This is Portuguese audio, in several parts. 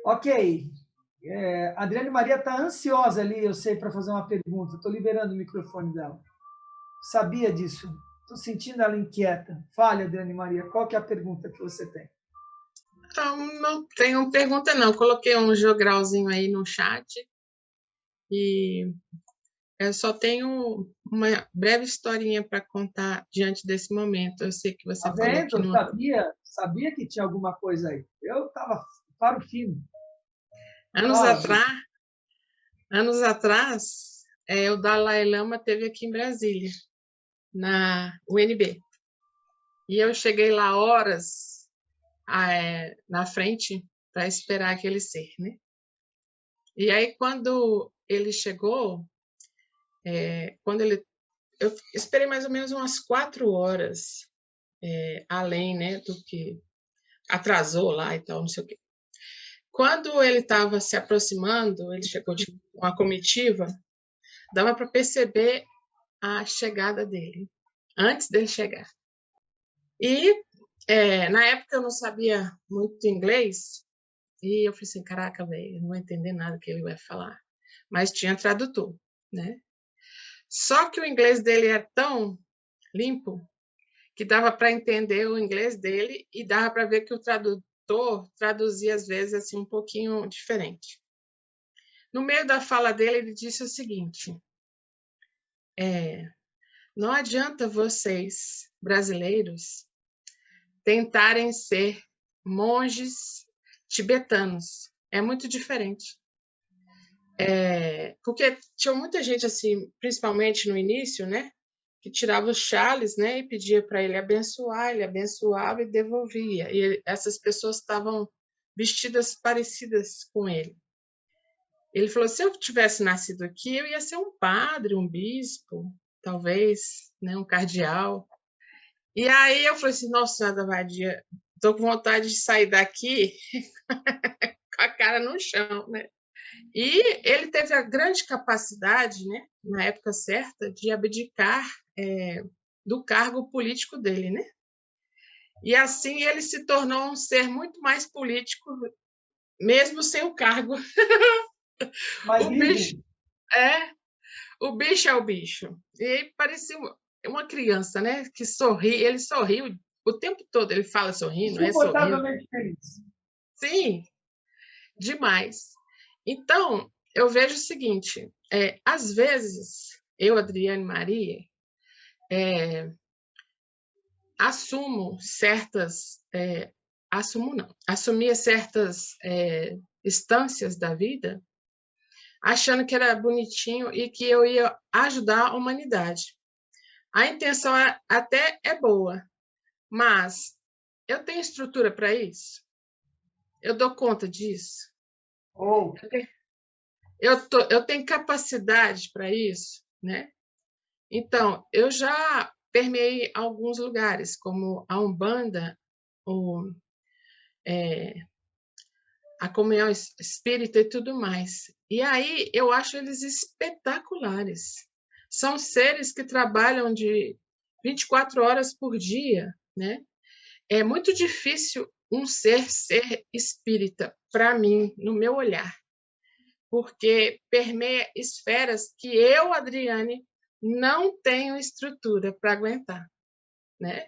Ok. A Adriane Maria está ansiosa ali, eu sei, para fazer uma pergunta. Estou liberando o microfone dela. Sabia disso. Estou sentindo ela inquieta. Fale, Adriane Maria, qual que é a pergunta que você tem? Não tenho pergunta, não. Coloquei um jogralzinho aí no chat e eu só tenho uma breve historinha para contar diante desse momento. Eu sei que Tá você falou que vendo? não. Sabia que tinha alguma coisa aí. Eu estava para o fim. Anos Fala, atrás, anos atrás, o Dalai Lama esteve aqui em Brasília, na UNB. E eu cheguei lá horas na frente para esperar aquele ser, né? E aí, quando ele chegou, eu esperei mais ou menos umas 4 horas além, né, do que atrasou lá e tal, não sei o quê. Quando ele estava se aproximando, ele chegou de uma comitiva, dava para perceber a chegada dele, antes dele chegar. E na época eu não sabia muito inglês, e eu falei assim, caraca, velho, eu não vou entender nada que ele vai falar. Mas tinha tradutor, né? Só que o inglês dele é tão limpo que dava para entender o inglês dele e dava para ver que o tradutor traduzia às vezes assim um pouquinho diferente. No meio da fala dele, ele disse o seguinte: não adianta vocês, brasileiros, tentarem ser monges tibetanos. É muito diferente. Porque tinha muita gente assim, principalmente no início, né, que tirava os chales, né, e pedia para ele abençoava e devolvia. E essas pessoas estavam vestidas parecidas com ele. Ele falou: se eu tivesse nascido aqui, eu ia ser um padre, um bispo, talvez, né, um cardeal. E aí eu falei assim: nossa Senhora da Vadia, estou com vontade de sair daqui com a cara no chão, né? E ele teve a grande capacidade, né, na época certa, de abdicar do cargo político dele, né? E assim ele se tornou um ser muito mais político, mesmo sem o cargo. mais O bicho livre. é, o bicho é o bicho. E parecia uma criança, né? Que sorri, ele sorriu o tempo todo. Ele fala sorrindo, sorriu. Insuportavelmente feliz. Sim, demais. Então, eu vejo o seguinte: às vezes, eu, Adriane Maria, assumo certas. Assumo não. Assumia certas instâncias da vida, achando que era bonitinho e que eu ia ajudar a humanidade. A intenção até é boa, mas eu tenho estrutura para isso? Eu dou conta disso? Ou, Eu tenho capacidade para isso, né? Então, eu já permeei alguns lugares, como a Umbanda, o, a comunhão espírita e tudo mais. E aí eu acho eles espetaculares. São seres que trabalham de 24 horas por dia, né? É muito difícil um ser espírita, para mim, no meu olhar, porque permeia esferas que eu, Adriane, não tenho estrutura para aguentar, né?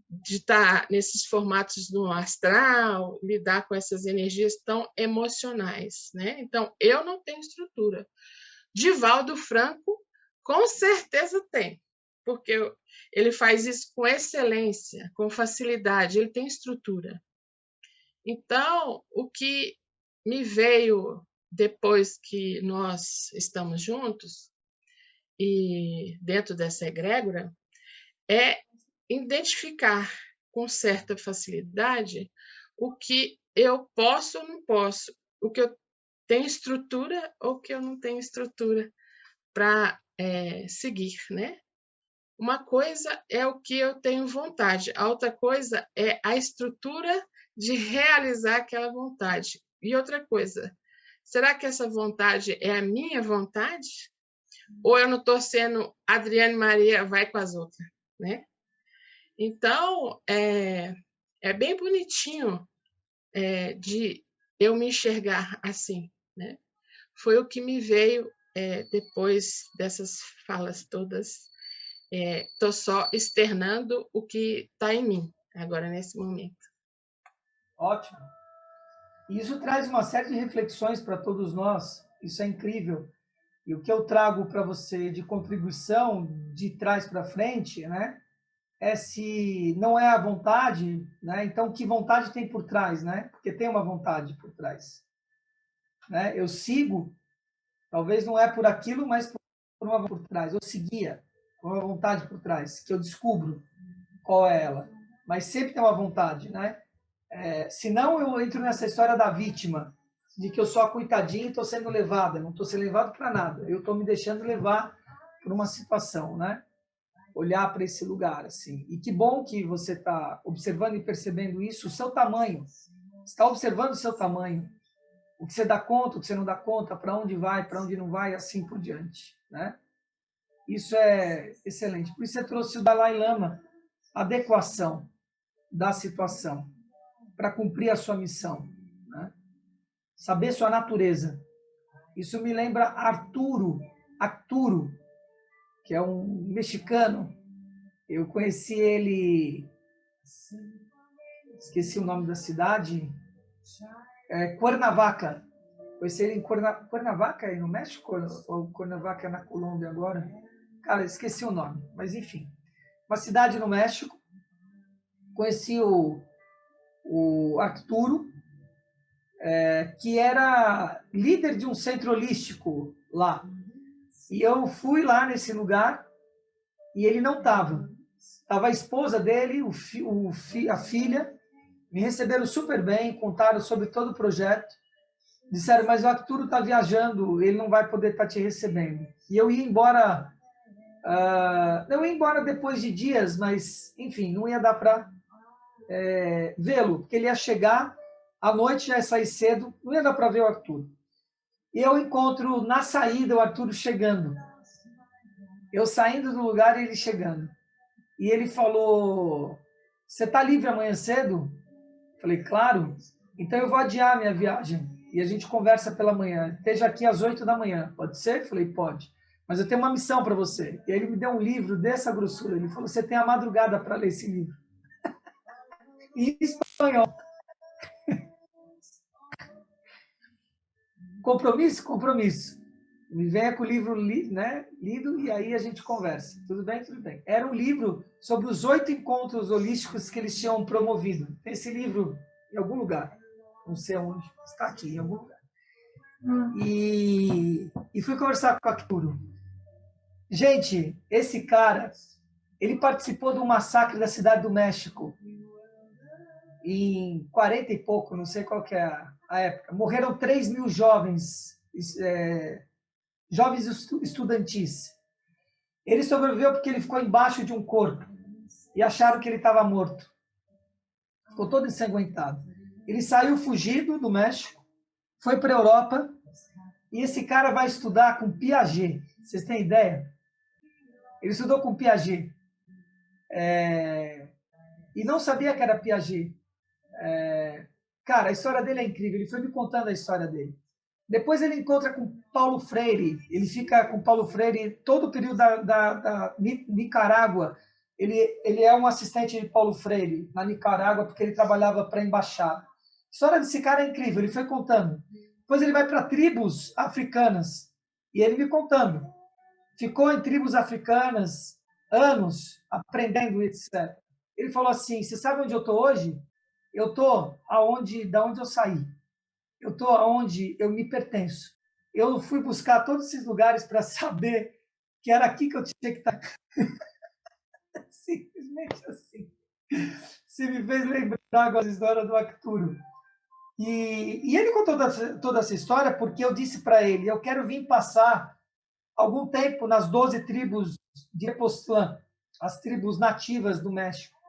De estar nesses formatos no astral, lidar com essas energias tão emocionais, né? Então, eu não tenho estrutura. Divaldo Franco, com certeza tem, porque ele faz isso com excelência, com facilidade, ele tem estrutura. Então, o que me veio depois que nós estamos juntos e dentro dessa egrégora é identificar com certa facilidade o que eu posso ou não posso, o que eu tenho estrutura ou que eu não tenho estrutura para seguir, né? Uma coisa é o que eu tenho vontade, a outra coisa é a estrutura de realizar aquela vontade. E outra coisa, será que essa vontade é a minha vontade? Ou eu não estou sendo Adriane Maria vai com as outras, né? Então, é bem bonitinho de eu me enxergar assim, né? Foi o que me veio depois dessas falas todas. Estou só externando o que está em mim agora nesse momento. Ótimo. E isso traz uma série de reflexões para todos nós. Isso é incrível. E o que eu trago para você de contribuição de trás para frente, né? É se não é a vontade, né? Então que vontade tem por trás, né? Porque tem uma vontade por trás, né? Eu sigo, talvez não é por aquilo, mas por uma por trás. Eu seguia, por uma vontade por trás, que eu descubro qual é ela. Mas sempre tem uma vontade, né? Senão eu entro nessa história da vítima, de que eu sou a coitadinha e estou sendo levada. Não estou sendo levado para nada. Eu estou me deixando levar por uma situação, né? Olhar para esse lugar, assim. E que bom que você está observando e percebendo isso, o seu tamanho. Está observando o seu tamanho. O que você dá conta, o que você não dá conta, para onde vai, para onde não vai, assim por diante, né? Isso é excelente. Por isso você trouxe o Dalai Lama, adequação da situação, para cumprir a sua missão, né? Saber sua natureza. Isso me lembra Arturo, que é um mexicano. Eu conheci ele, esqueci o nome da cidade, Cuernavaca. Conheci ele em Cuernavaca, no México, ou Cuernavaca na Colômbia agora. Cara, esqueci o nome, mas enfim. Uma cidade no México. Conheci o Arturo, que era líder de um centro holístico lá. E eu fui lá nesse lugar e ele não estava. Estava a esposa dele, a filha, me receberam super bem, contaram sobre todo o projeto. Disseram, mas o Arturo está viajando, ele não vai poder estar te recebendo. E eu ia embora, eu ia embora depois de dias, mas, enfim, não ia dar para vê-lo, porque ele ia chegar à noite, já ia sair cedo, não ia dar para ver o Arturo. E eu encontro na saída o Arturo chegando. Eu saindo do lugar e ele chegando. E ele falou, você está livre amanhã cedo? Falei, claro. Então eu vou adiar minha viagem. E a gente conversa pela manhã. Esteja aqui às 8 da manhã. Pode ser? Falei, pode. Mas eu tenho uma missão para você. E aí ele me deu um livro dessa grossura. Ele falou, você tem a madrugada para ler esse livro. Em espanhol. Compromisso? Compromisso. Me venha com o livro lido e aí a gente conversa. Tudo bem? Tudo bem. Era um livro sobre os 8 encontros holísticos que eles tinham promovido. Tem esse livro em algum lugar. Não sei onde. Está aqui, em algum lugar. E fui conversar com o Arturo. Gente, esse cara, ele participou do massacre da Cidade do México. Em 40 e pouco, não sei qual que é a época. Morreram 3.000 jovens, jovens estudantis. Ele sobreviveu porque ele ficou embaixo de um corpo e acharam que ele estava morto. Ficou todo ensanguentado. Ele saiu fugido do México, foi para a Europa e esse cara vai estudar com Piaget. Vocês têm ideia? Ele estudou com Piaget. E não sabia que era Piaget. Cara, a história dele é incrível. Ele foi me contando a história dele. Depois ele encontra com Paulo Freire. Ele fica com Paulo Freire todo o período da Nicarágua. Ele é um assistente de Paulo Freire na Nicarágua porque ele trabalhava para a embaixada. A história desse cara é incrível. Ele foi contando. Depois ele vai para tribos africanas. E ele me contando. Ficou em tribos africanas anos aprendendo, etc. Ele falou assim, você sabe onde eu estou hoje? Eu estou da onde eu saí. Eu estou aonde eu me pertenço. Eu fui buscar todos esses lugares para saber que era aqui que eu tinha que estar. Simplesmente assim. Você me fez lembrar agora a história do Arturo. E ele contou toda essa história porque eu disse para ele, eu quero vir passar algum tempo nas 12 tribos de Tepoztlán, as tribos nativas do México.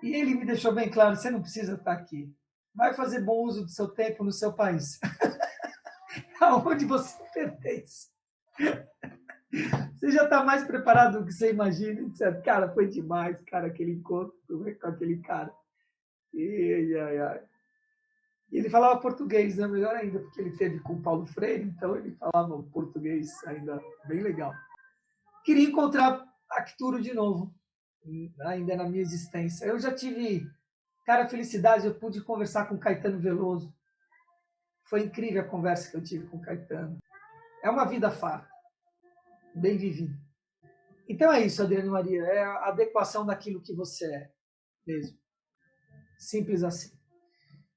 E ele me deixou bem claro, você não precisa estar aqui. Vai fazer bom uso do seu tempo no seu país. Aonde você pertence. Você já está mais preparado do que você imagina, etc. Cara, foi demais, cara, aquele encontro com aquele cara. Ai, ai, ai. E ele falava português, né? Melhor ainda, porque ele teve com o Paulo Freire, então ele falava português ainda bem legal. Queria encontrar Arcturo de novo, ainda na minha existência. Eu já tive, cara, felicidade, eu pude conversar com Caetano Veloso. Foi incrível a conversa que eu tive com Caetano. É uma vida farta, bem vivida. Então é isso, Adriane Maria, é a adequação daquilo que você é mesmo. Simples assim.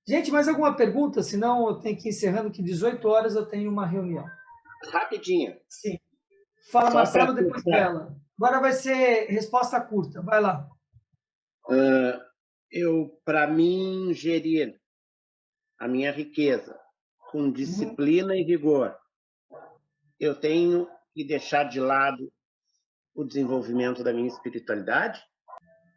Gente, mais alguma pergunta? Senão eu tenho que ir encerrando, que 18 horas eu tenho uma reunião. Rapidinho. Sim. Fala, Só Marcelo, pra depois fechar. dela. Agora vai ser resposta curta. Vai lá. Para mim, gerir a minha riqueza com disciplina e rigor, eu tenho que deixar de lado o desenvolvimento da minha espiritualidade?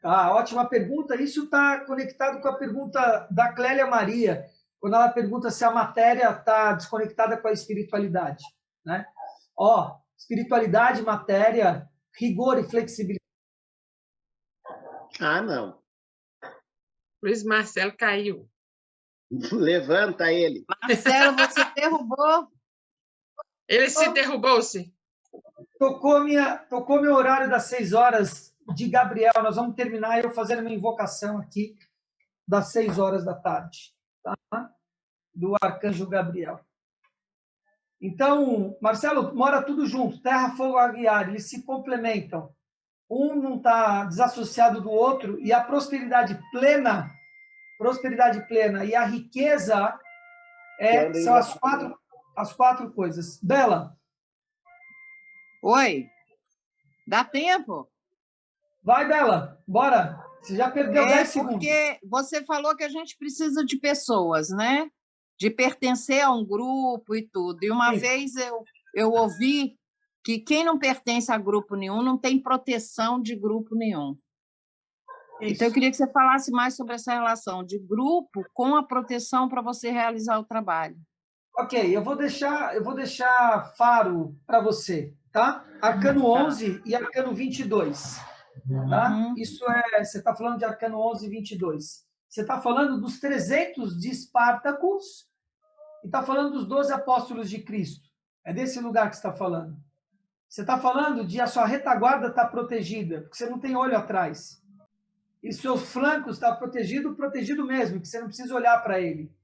Ah, ótima pergunta. Isso está conectado com a pergunta da Clélia Maria, quando ela pergunta se a matéria está desconectada com a espiritualidade. Né? Ó, espiritualidade, matéria, rigor e flexibilidade. Ah, não. Luiz Marcelo caiu. Levanta ele. Marcelo, você derrubou. Ele se derrubou-se. Tocou meu horário das 6 horas de Gabriel. Nós vamos terminar eu fazendo uma invocação aqui das 6 horas da tarde, tá? Do arcanjo Gabriel. Então, Marcelo, mora tudo junto, terra, fogo, água e ar, eles se complementam. Um não está desassociado do outro, e a prosperidade plena e a riqueza são as quatro coisas. Bela. Oi. Dá tempo? Vai, Bela, bora. Você já perdeu 10 segundos. Porque você falou que a gente precisa de pessoas, né? De pertencer a um grupo e tudo. E uma vez eu ouvi que quem não pertence a grupo nenhum não tem proteção de grupo nenhum. Isso. Então, eu queria que você falasse mais sobre essa relação de grupo com a proteção para você realizar o trabalho. Ok, eu vou deixar faro para você, tá? Arcano 11 e Arcano 22. Tá? Isso você está falando de Arcano 11 e 22. Você está falando dos 300 de Espartacus e está falando dos 12 apóstolos de Cristo. É desse lugar que você está falando. Você está falando de a sua retaguarda estar protegida, porque você não tem olho atrás. E seus flancos estão protegido mesmo, que você não precisa olhar para ele.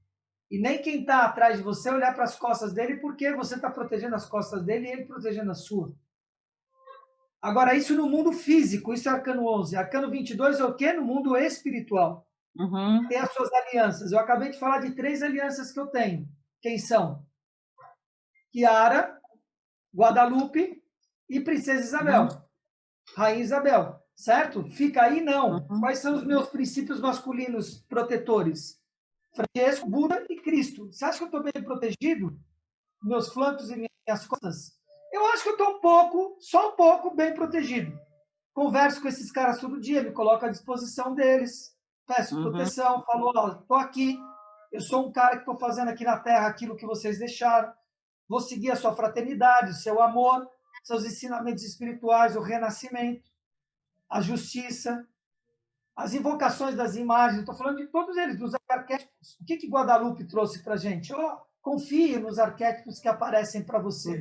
E nem quem está atrás de você olhar para as costas dele, porque você está protegendo as costas dele e ele protegendo a sua. Agora, isso no mundo físico, isso é Arcano 11. Arcano 22 é o quê? No mundo espiritual. Tem as suas alianças. Eu acabei de falar de 3 alianças que eu tenho. Quem são? Kiara, Guadalupe e Princesa Isabel. Rainha Isabel, certo? Fica aí, não. Quais são os meus princípios masculinos protetores? Francesco, Buda e Cristo. Você acha que eu estou bem protegido? Meus flancos e minhas costas? Eu acho que eu estou só um pouco bem protegido. Converso com esses caras todo dia, me coloco à disposição deles, peço proteção, falo, estou aqui, eu sou um cara que estou fazendo aqui na Terra aquilo que vocês deixaram, vou seguir a sua fraternidade, o seu amor, seus ensinamentos espirituais, o renascimento, a justiça, as invocações das imagens, estou falando de todos eles, dos arquétipos. O que Guadalupe trouxe para a gente? Confie nos arquétipos que aparecem para você.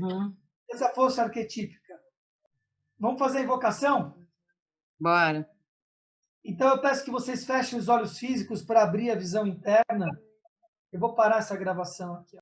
Essa força arquetípica. Vamos fazer a invocação? Bora. Então, eu peço que vocês fechem os olhos físicos para abrir a visão interna. Eu vou parar essa gravação aqui.